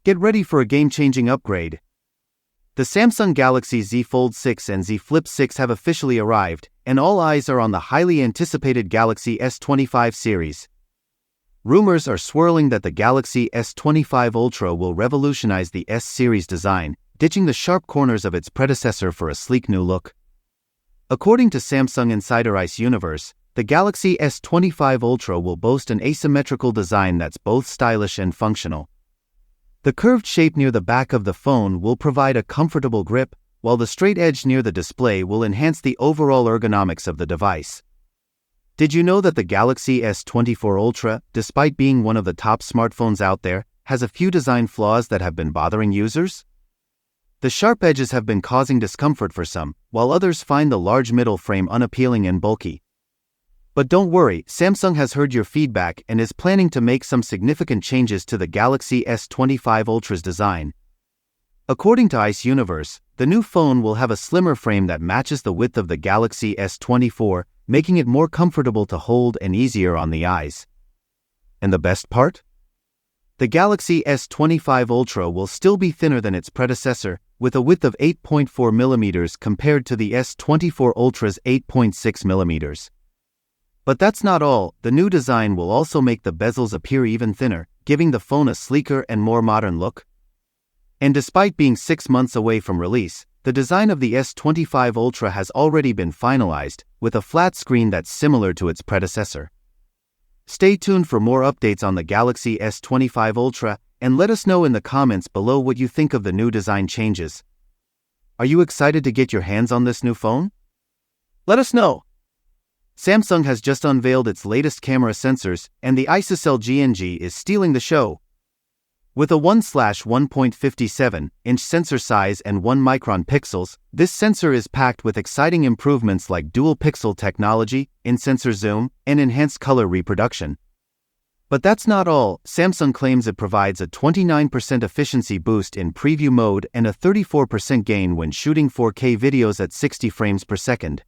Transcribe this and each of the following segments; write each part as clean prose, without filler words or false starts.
Get ready for a game-changing upgrade. The Samsung Galaxy Z Fold 6 and Z Flip 6 have officially arrived, and all eyes are on the highly anticipated Galaxy S25 series. Rumors are swirling that the Galaxy S25 Ultra will revolutionize the S series design, ditching the sharp corners of its predecessor for a sleek new look. According to Samsung Insider Ice Universe, the Galaxy S25 Ultra will boast an asymmetrical design that's both stylish and functional. The curved shape near the back of the phone will provide a comfortable grip, while the straight edge near the display will enhance the overall ergonomics of the device. Did you know that the Galaxy S24 Ultra, despite being one of the top smartphones out there, has a few design flaws that have been bothering users? The sharp edges have been causing discomfort for some, while others find the large middle frame unappealing and bulky. But don't worry, Samsung has heard your feedback and is planning to make some significant changes to the Galaxy S25 Ultra's design. According to Ice Universe, the new phone will have a slimmer frame that matches the width of the Galaxy S24, making it more comfortable to hold and easier on the eyes. And the best part? The Galaxy S25 Ultra will still be thinner than its predecessor, with a width of 8.4 mm compared to the S24 Ultra's 8.6 mm. But that's not all. The new design will also make the bezels appear even thinner, giving the phone a sleeker and more modern look. And despite being 6 months away from release, the design of the S25 Ultra has already been finalized, with a flat screen that's similar to its predecessor. Stay tuned for more updates on the Galaxy S25 Ultra, and let us know in the comments below what you think of the new design changes. Are you excited to get your hands on this new phone? Let us know! Samsung has just unveiled its latest camera sensors, and the ISOCELL GNG is stealing the show. With a 1/1.57-inch sensor size and 1 micron pixels, this sensor is packed with exciting improvements like dual pixel technology, in-sensor zoom, and enhanced color reproduction. But that's not all. Samsung claims it provides a 29% efficiency boost in preview mode and a 34% gain when shooting 4K videos at 60 frames per second.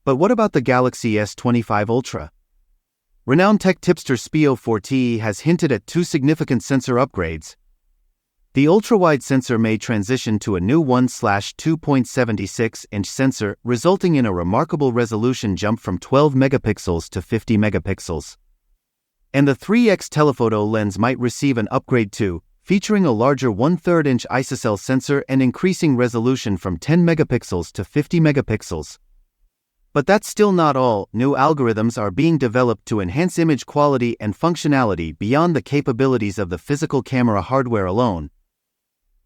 But what about the Galaxy S25 Ultra? Renowned tech tipster Spio4Te has hinted at 2 significant sensor upgrades. The ultra-wide sensor may transition to a new 1/2.76-inch sensor, resulting in a remarkable resolution jump from 12 megapixels to 50 megapixels. And the 3x telephoto lens might receive an upgrade too, featuring a larger 1/3-inch ISOCELL sensor and increasing resolution from 10 megapixels to 50 megapixels. But that's still not all. New algorithms are being developed to enhance image quality and functionality beyond the capabilities of the physical camera hardware alone.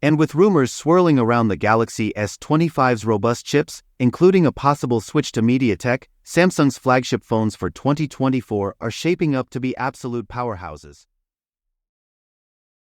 And with rumors swirling around the Galaxy S25's robust chips, including a possible switch to MediaTek, Samsung's flagship phones for 2024 are shaping up to be absolute powerhouses.